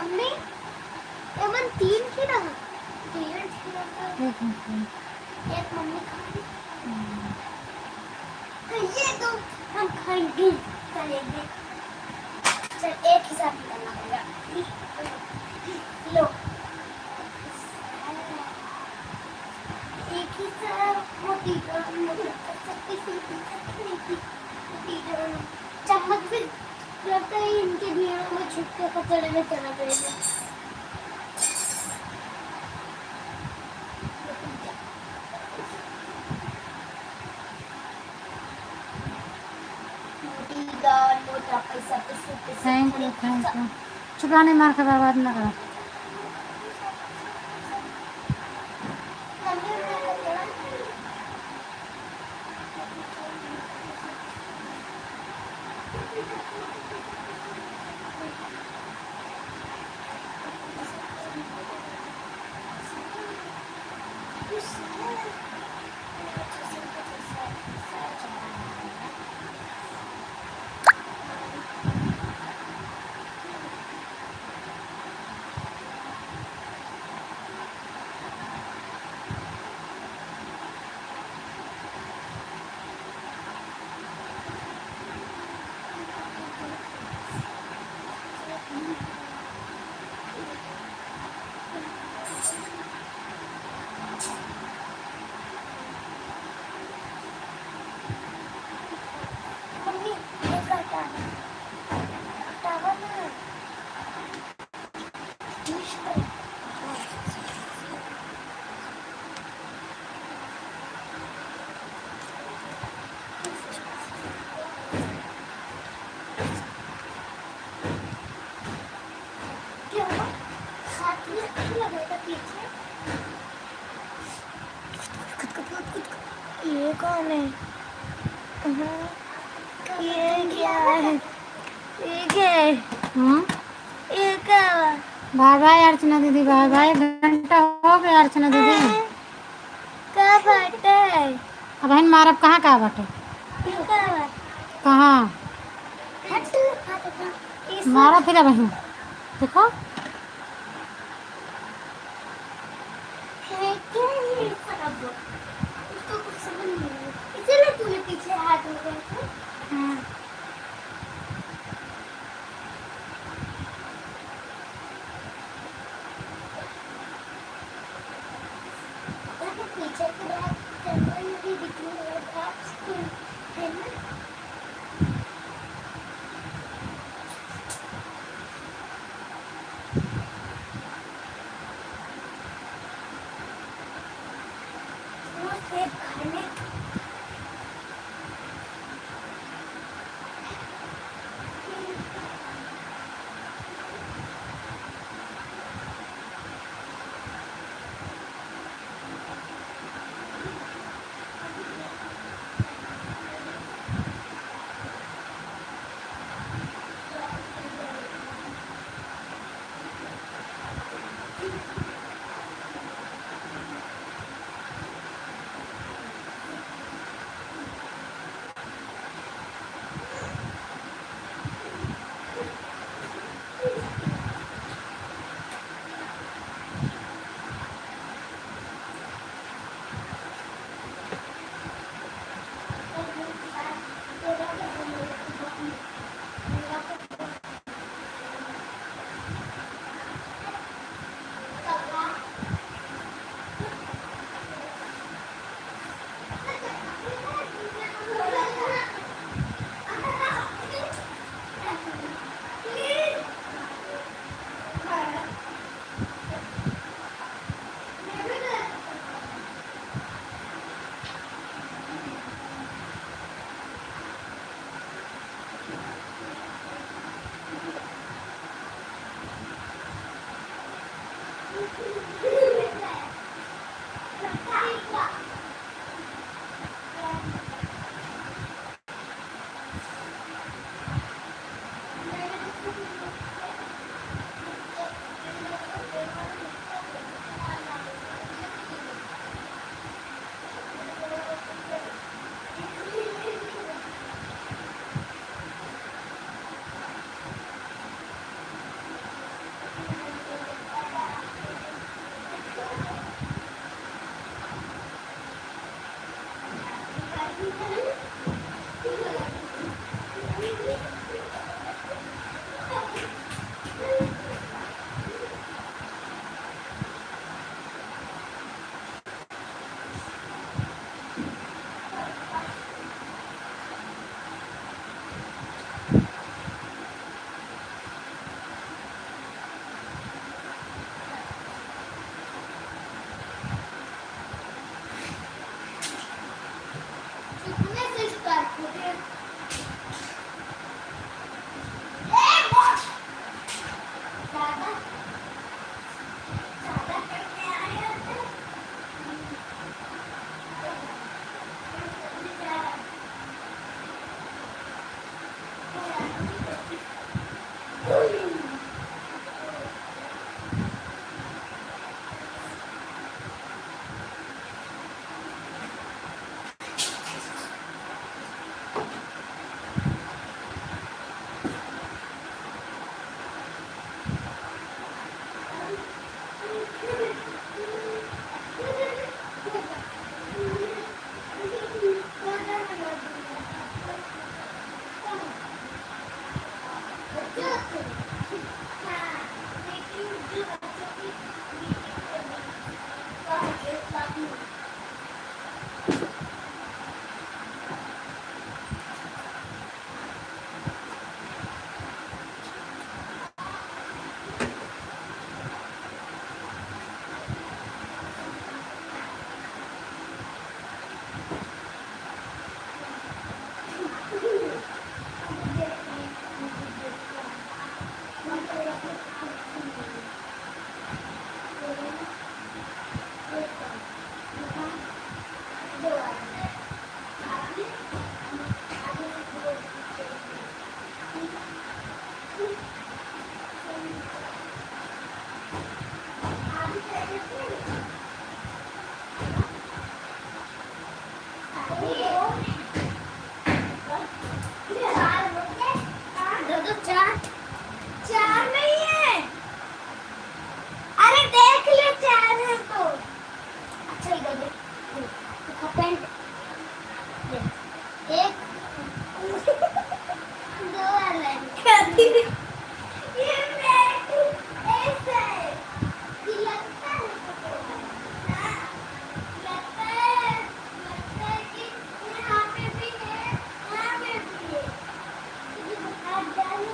अम्मी एमन 3 की ना 3 की एक मम्मी खाएगी तो ये तो हम खाएंगे चलेंगे। चल एक हिसाब करना पड़ेगा। लो एक हिसाब मोटी चम्मच भी लगता है इनके भीड़ों में छुप के पकड़े में चला गया। थैंक यू चुपराने मार कर बर्बाद ना करो। ये कौन है? ये क्या है? ये क्या है? ये क्या है? बाय बाय अर्चना दीदी बाय बाय। घंटा हो गया अर्चना दीदी। क्या बात है? अब बहन मारब कहाँ का बाटे? कहाँ मारा फिर बहन देखो इसलिए तूने पीछे हाथ में रखा। पीछे के बाद जंगल भी दिखने लगा है ना। वो सेब खाने चार नहीं है। अरे देख ले, चार है तो अच्छा ही कर दे। पेंट एक दो वाला है। ये ऐसा है कि लगता है लगता है कि यहाँ पे भी है, यहाँ पे भी है। आप डालो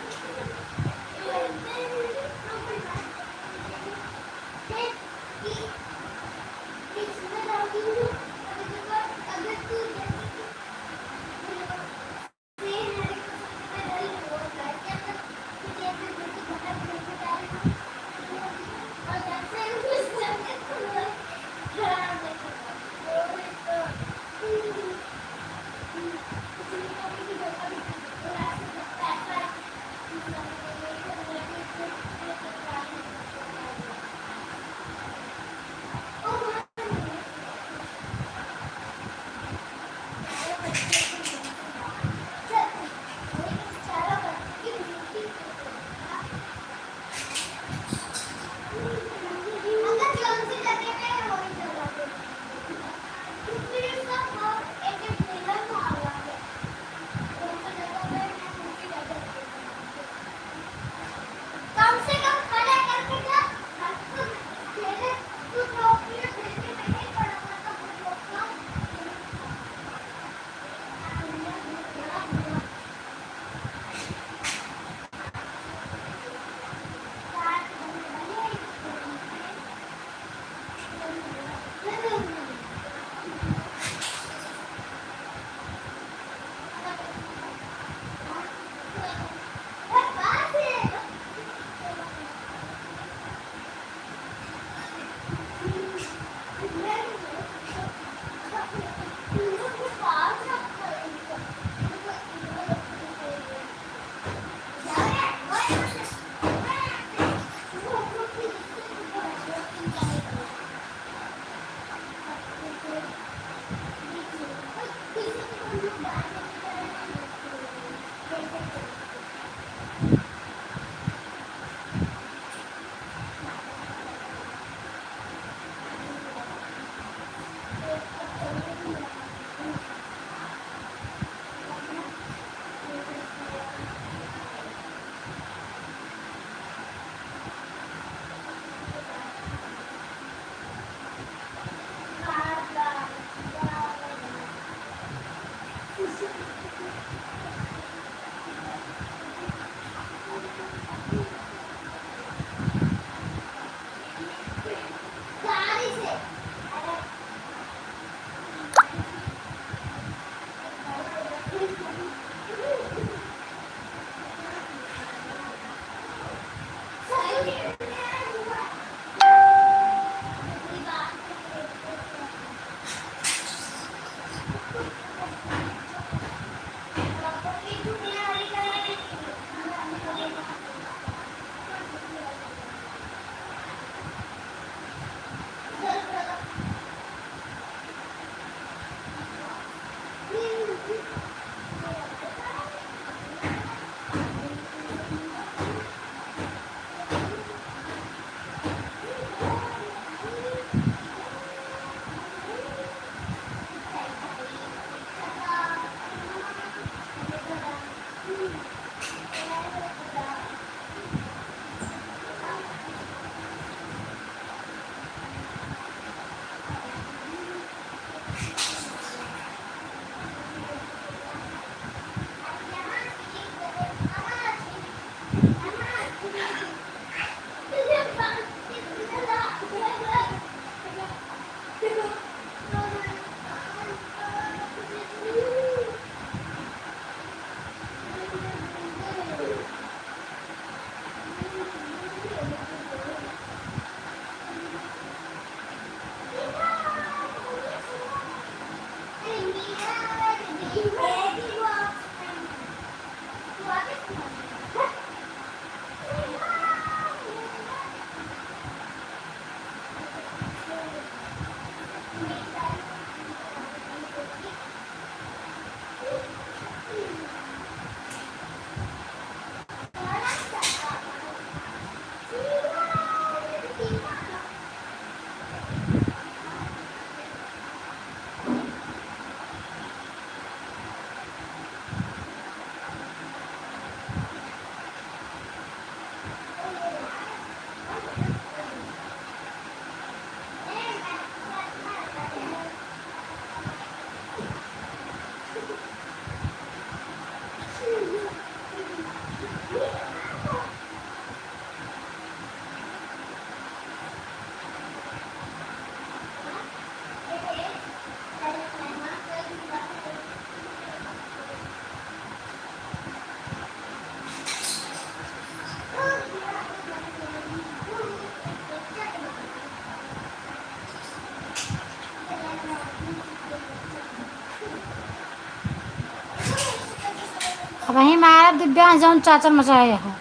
रही मारा दिव्यांश जौन चाचर मचाया है।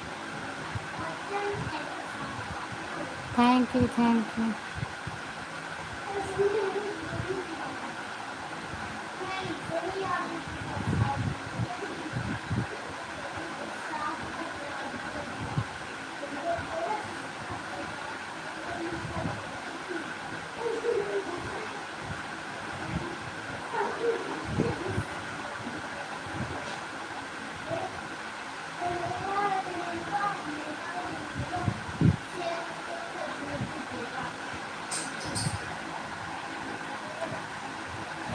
Thank you thank you.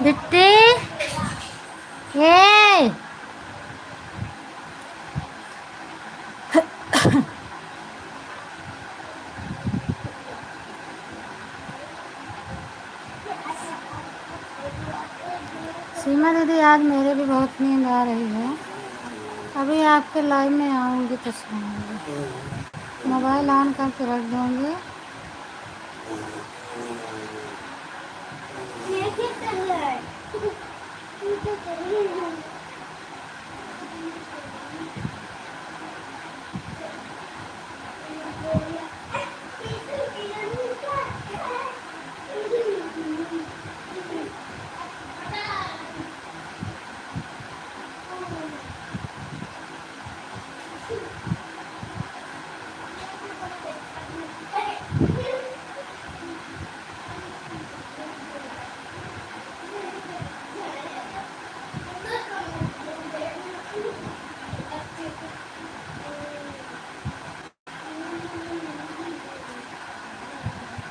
Bitti ये सीमा दीदी आज मेरे भी बहुत नींद आ रही है। अभी आपके लाइव में आऊँगी तो सुनूँगी। मोबाइल ऑन करके रख दूँगी। ये क्या कर रहा है? ये क्या कर रही है?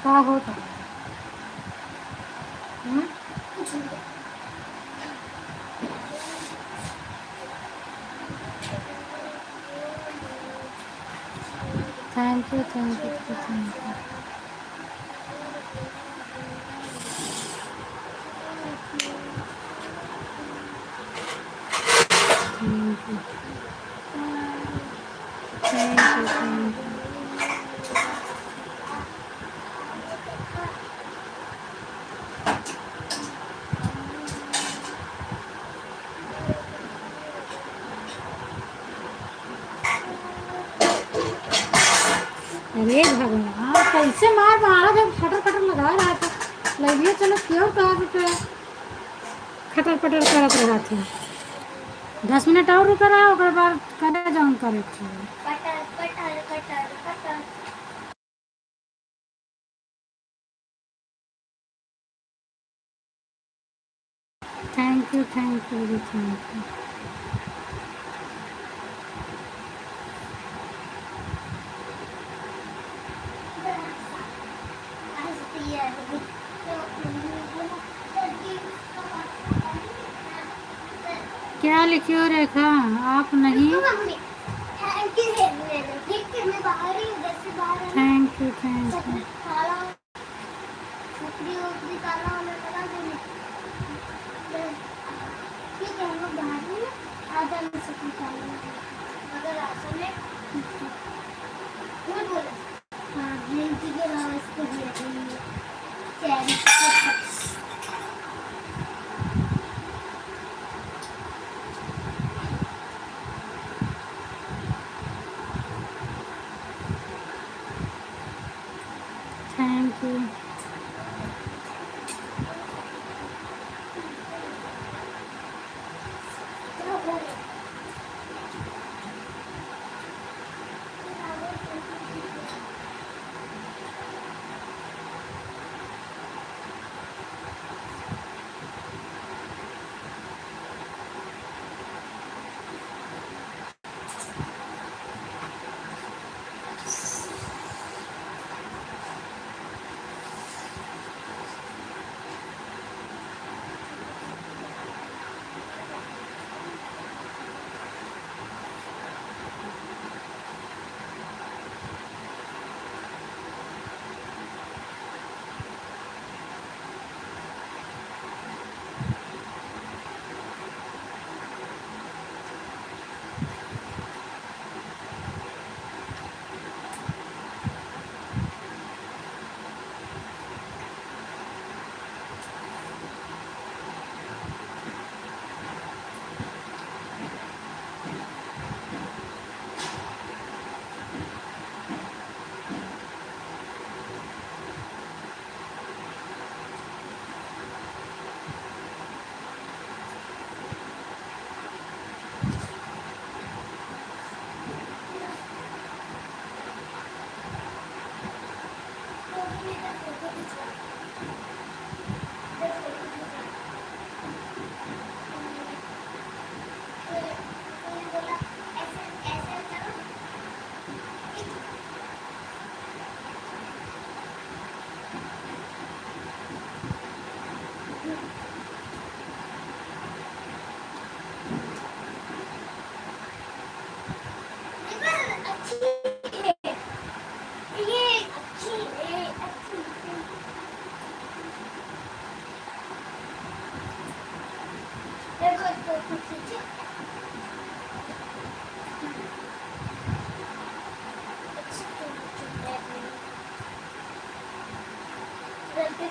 क्या होता है? Thank you thank you thank you. Thank you thank you thank you. अरे भगवान कैसे मार मारा जब खटर खटर लगा रहा था। लगिए चलो क्यों कहा खटर पटर करत रहा था। 10 मिनट और रुका रहा ओकर बाद करे जाऊँ करे थे। Cutter cutter cutter cutter. Thank you thank you thank you. क्या लिखियो रेखा आप नहीं? Thank you thank you. Thank you.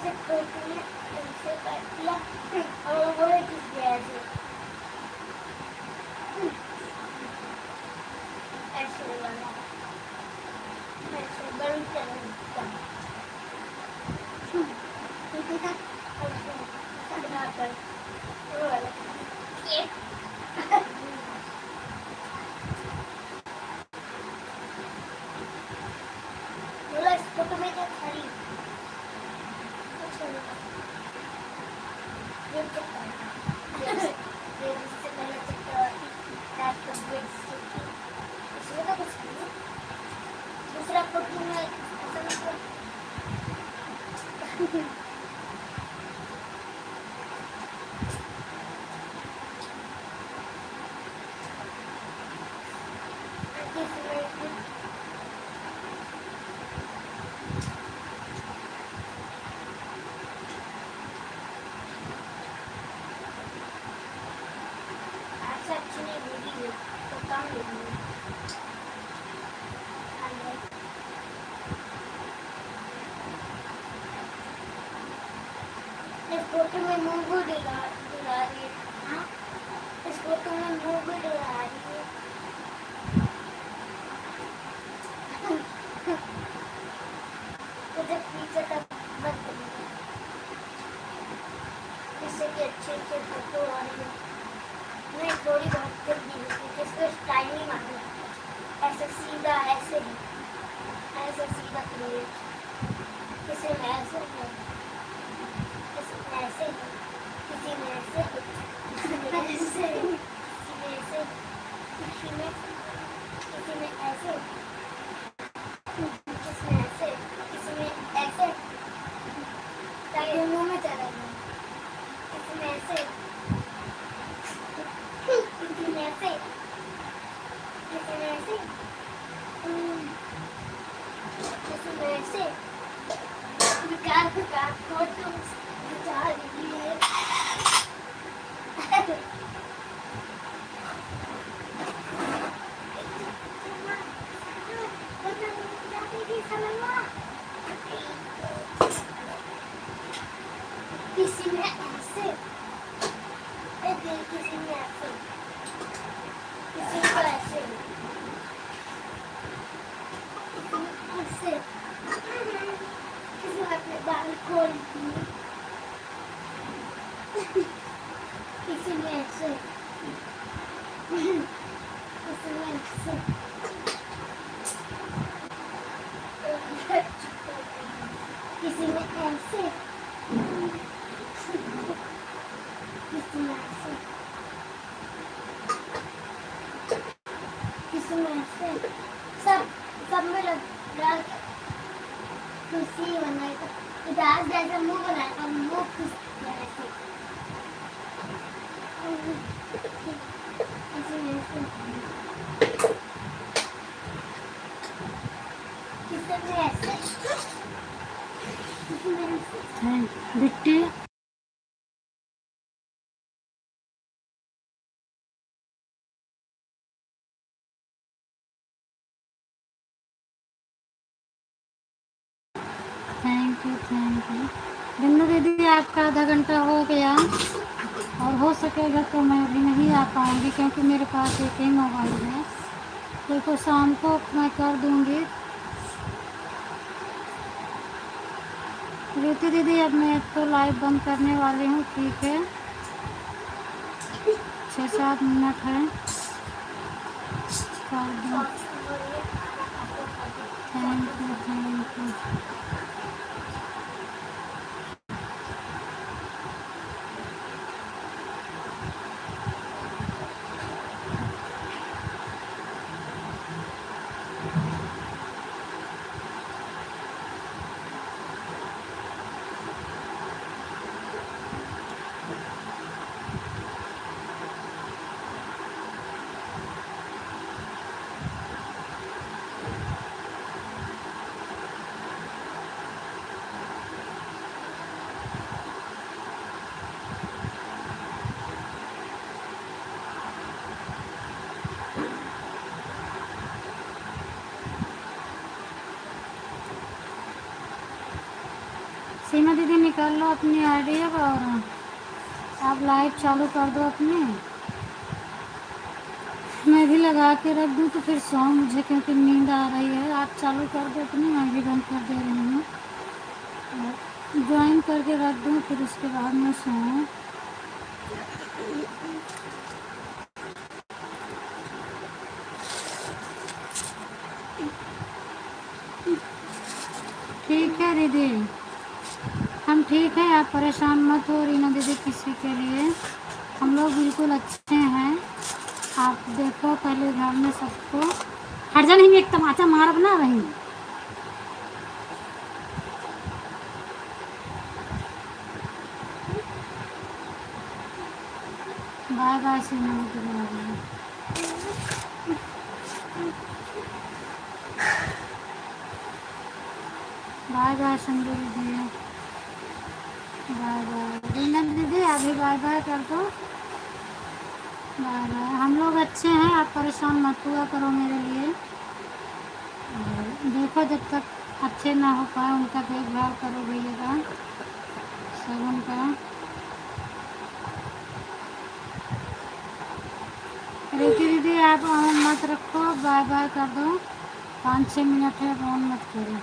ऐसे फोटो में ऐसे कर दिया और वो किस गया ऐसे ऐसे वाला ऐसे बड़ी तरह का बना कर वो वाला ये बोला इस फोटो में क्या खड़ी अच्छा लगा ये क्या ये इससे पहले चक्रवर्ती राष्ट्रपति इसमें तो कुछ नहीं दूसरा फोटो में ऐसा मतलब अच्छी नहीं वीडियो तो कम वीडियो इस फोटो में मुंह दिला रही है हाँ इस फोटो में मुंह दिला रही है तो जब पीछे तक बंद करेंगे जिससे कि अच्छे फोटो आ रही है नहीं थोड़ी बहुत कर दी जिसको स्टाइल नहीं मारना ऐसे सीधा ऐसे सीधा करिए किसी में ऐसे है किसी में ऐसे है किसी में ऐसे है किसी में ऐसे है किसी में किसी में ऐसे किसी में ऐसे किसी में ऐसे ताकि मुंह में चला जाए किसी में ऐसे किसी में ऐसे किसी में ऐसे किसी में ऐसे विकार फोटो बचा रही है किसी में ऐसे किसी में ऐसे किसी को ऐसे किसी में ऐसे किसी ने अपने बाल खोल दिए किसी में ऐसे किसी में ऐसे किसी में ऐसे किसी में ऐसे किसी में ऐसे सब में लगा खुशी बनाएगा इधर जैसे मुंह बनाएगा मुंह खुश ऐसे किसी में ऐसे किसी में ऐसे किसी में ऐसे बिट्टी थैंक यू बिन्नू दीदी आपका आधा घंटा हो गया और हो सकेगा तो मैं अभी नहीं आ पाऊँगी क्योंकि मेरे पास एक ही मोबाइल है तो शाम को मैं कर दूँगी। रीति दीदी अब मैं तो लाइव बंद करने वाली हूँ ठीक है 6-7 मिनट है कर दूँ। थैंक यू सीमा दीदी निकाल लो अपनी आईडी अब और आप लाइव चालू कर दो अपनी। मैं भी लगा के रख दूँ तो फिर सो मुझे क्योंकि नींद आ रही है। आप चालू कर दो अपनी, मैं भी बंद कर दे रही हूँ। ज्वाइन करके रख दूँ फिर उसके बाद मैं सोऊं। ठीक है दीदी, हम ठीक है, आप परेशान मत हो रीना दीदी किसी के लिए। हम लोग बिल्कुल अच्छे हैं। आप देखो पहले घर में सबको। हट जा, नहीं एक तमाचा मार बना रही। बाय बाय सीमा दीदी। बाय बाय संजू दीदी। बाय बाय रीना दीदी, अभी बाय बाय कर दो। Bye bye. हम लोग अच्छे हैं, आप परेशान मत हुआ करो मेरे लिए। और देखो जब तक अच्छे ना हो पाए उनका देखभाल करो भैया का, सब उनका। रिकी दीदी आप ऑन मत रखो, बाय बाय कर दो। 5-6 मिनट है, ऑन मत करो।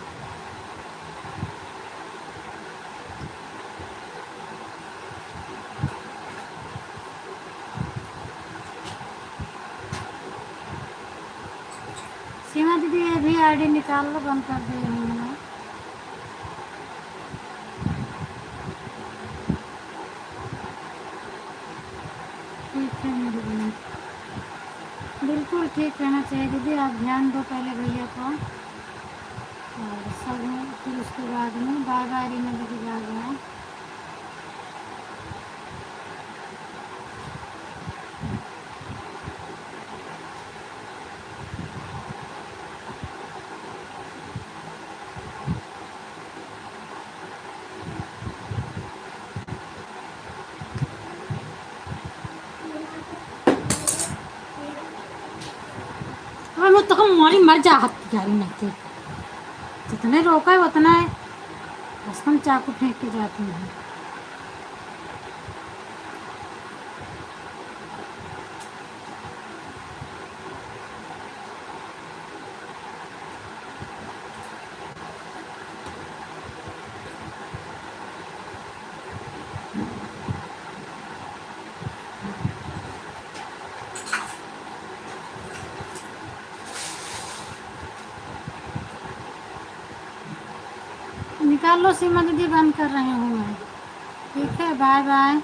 सीमा दीदी ये भी आईडी निकाल लो, बंद कर दे रही हूँ मैं। ठीक है मेरी बहन, बिल्कुल ठीक रहना चाहिए दीदी। आप ध्यान दो पहले भैया को और सब, फिर उसके बाद में बाय बाय रीना दीदी, बाय बाय। अब मैं तो मारी मर जा, हाथ यारी नहीं थी। जितने रोका है उतना है, बस हम चाकू फेंक के जाती हैं। निकाल लो सीमा दीदी, बंद कर रही हूँ मैं। ठीक है, बाय बाय।